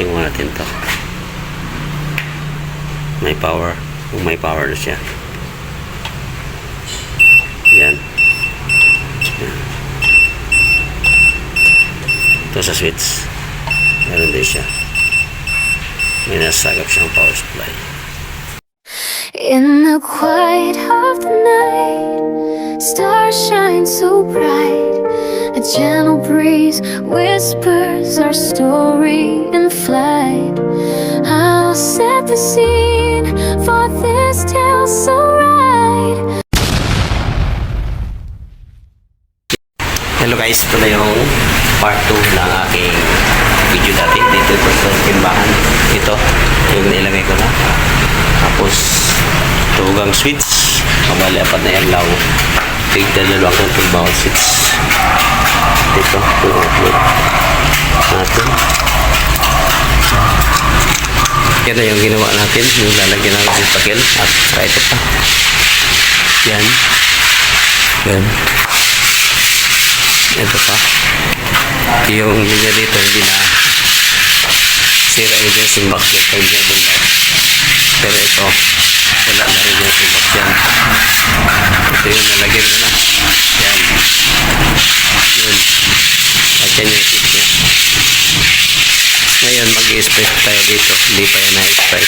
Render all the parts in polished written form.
Testing mo natin to. May power. Kung may power na siya. Yan. Ito sa switch. Meron din siya. May nasagap siyang power supply. In the quiet of the night, stars shine so bright. A gentle breeze whispers our story in flight. I'll set the scene for this tale so right. Hello guys, ito na yung part 2 ng aking video dati. Dito ito sa timbahan. Ito, yung nilagay ko na. Tapos, tugang switch. Kabali, apat na yung law. Tigdalawang kong tumbawang switch. Dito, tugang natin. Yan na yung ginawa natin. Yung lalagyan natin sa takil. At saka ito pa. Yan. Yan. Ito pa. Yung linya dito hindi na sira yung dressing box yan pag binatumba. Pero ito, wala na rin yung box yan. Ito yung nalagyan na na. Yan. Yun. At yan yung tip niya. Ngayon, mag-i-spray tayo dito. Hindi pa yan na-spray.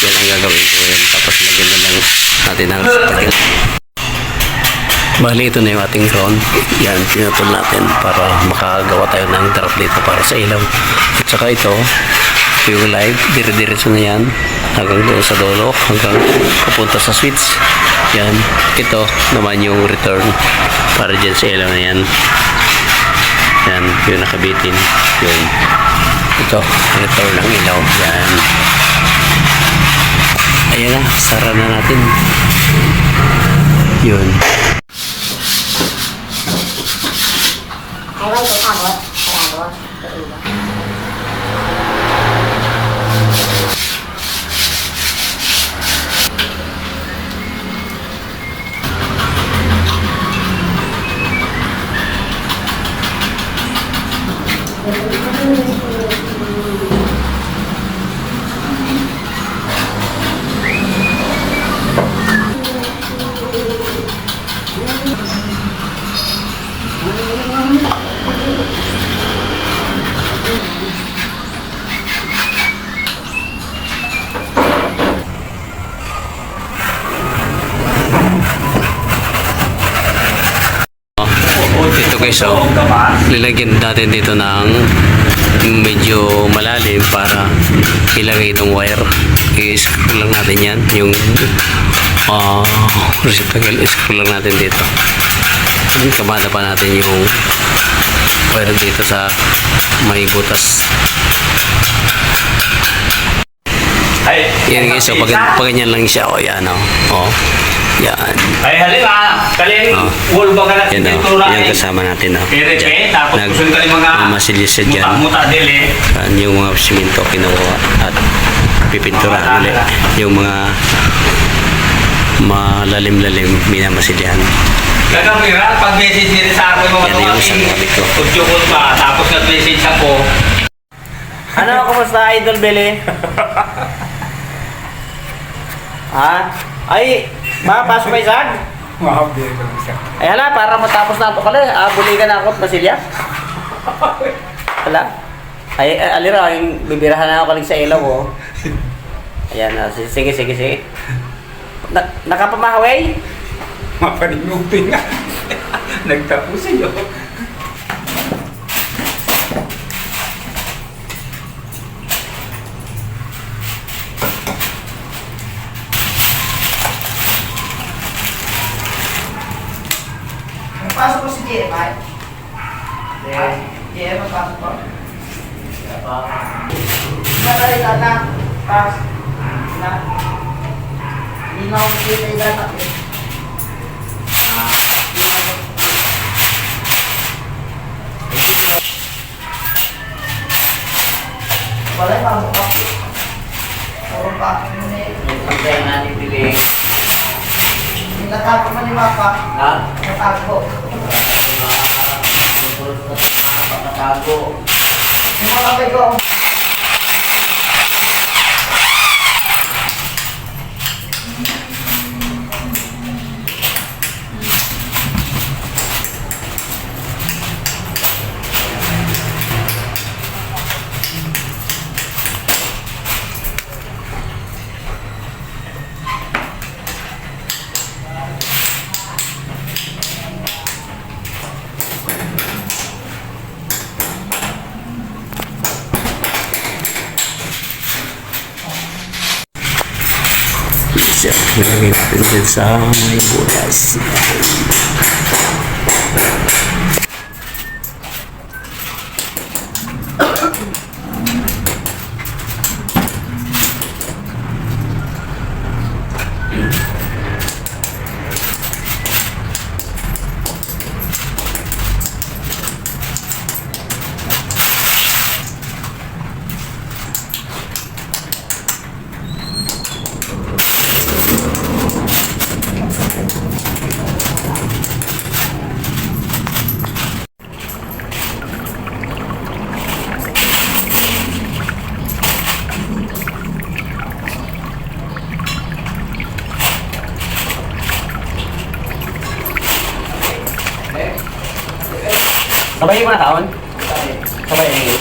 Yan ang gagawin ko yan. Tapos lagyan na lang natin ang tagil. Bali, ito na yung ating drone. Yan, pinutol natin para makagawa tayo ng drop dito para sa ilaw. At saka ito, yung live, dire-diretso na yan hanggang doon sa dulo, hanggang pupunta sa switch. Yan, ito naman yung return para dyan sa ilaw na yan. Yan, yung nakabitin. Yun. Ito, return ng ilaw. Yan. Ayan na, sara na natin. Yun. Ay, wala ko kamot. Wala ko. Iiba. Ito guys, so lilagyan natin dito ng medyo malalim para ilagay itong wire. I-screw lang natin yan, yung receptacle, i-screw lang natin dito. Kamada pa natin yung wire dito sa may butas. Yan guys, so pag ganyan lang siya, o yan o. Yan. Ay, halika. Kaling wall ba ka natin dito yan kasama natin. tapos kusun ka mga masilis siya dyan. Muta dili. Yung mga simento kinuha at pipinturahan ulit. Yung mga malalim-lalim minamasilyahan. Kagamira, pag message nila sa akin mga yan yung isang kapit ko. Udyukot pa, tapos nag-message ako. Ano, kumusta Idol Billy? Ha? Ay, pasok kay Zag? Ay hala, para matapos na ito ka lang, buligan na ako at Basilya. Hala. Ay, alira, yung bibirahan na ako kaling sa ilaw, oh. Ayan, sige. Nakapamahaway? Mapanimupi nga. Nagtapos sa'yo. Pasok ko si Jeremiah. Jeremiah, pasok ko. Madali ka na. Pas. Na. Hindi na ako kita yung dapat eh. Wala yung pasok ko. Puro pasok mo na eh. Antayin natin Billy. Natago man yung mapa. Ha? Natago. Pagkatago. Yung mga kapay ko. siya. Nilagay natin dyan sa may butas. Sabay mo na taon? Sabay na yun.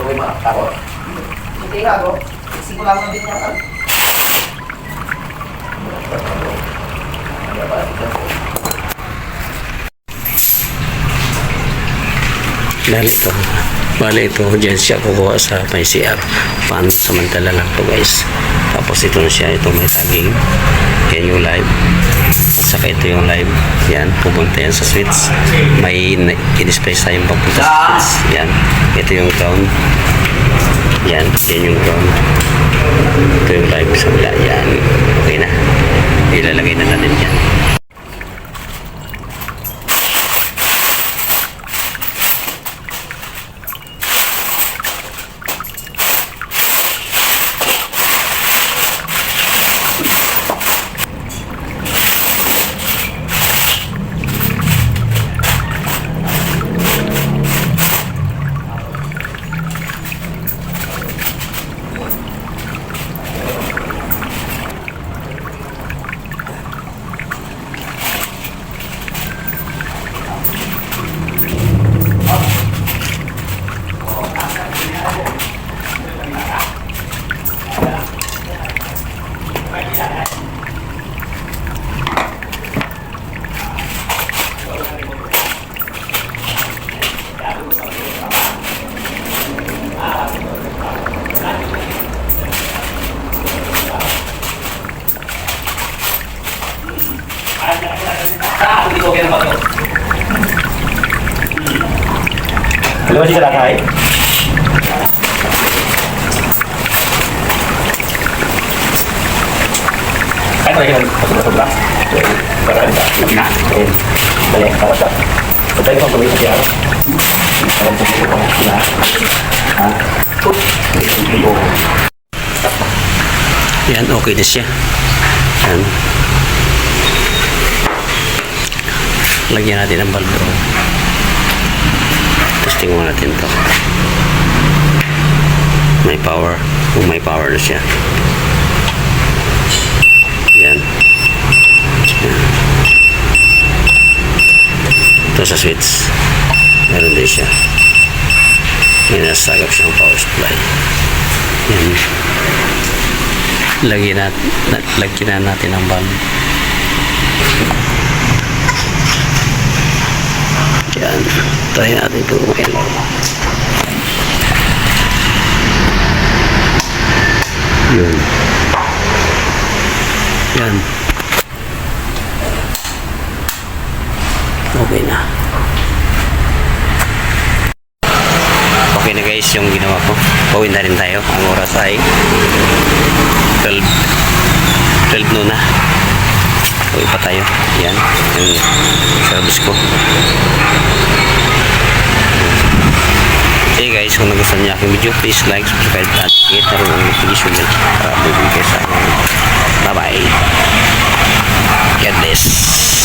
Tuloy mo, takot. Hindi ka, bro. Simula mo din yan. Bali ito, dyan siya kukuha sa may CR. Pansamantala lang to guys. Tapos ito na siya, ito may tagging. Yan yung live. Saka ito yung live. Yan, pupunta yan sa switch. May in-display tayong papunta sa switch. Yan, ito yung ground. Yan yung ground. Ito yung live sa wala. Yan, okay na. Ilalagay na natin yan. Alam mo si Kalakay? Kaya talaga yung pagkakabla. Para rin sa na. Balik, para sa. Kung tayo pang gawin sa siya. Para sa siya pang na. Yan, okay na siya. Yan. Lagyan natin ang bulb. Testing mo natin to. May power. Kung may power na siya. Yan. Yan. Ito sa switch. Meron din siya. May nasagap siyang power supply. Yan. Lagyan na natin ang bulb. Yan. Try natin ito kung ilaw. Yun. Yan. Okay na. Okay na guys yung ginawa ko. Pauwi na rin tayo. Ang oras ay 12 noon na. Uwi pa tayo. Yan. Yung service ko. Okay guys, kung nagustuhan niyo aking video, please like, subscribe, at hit na rin ang notification bell para bibigay sa akin. Bye bye. God bless.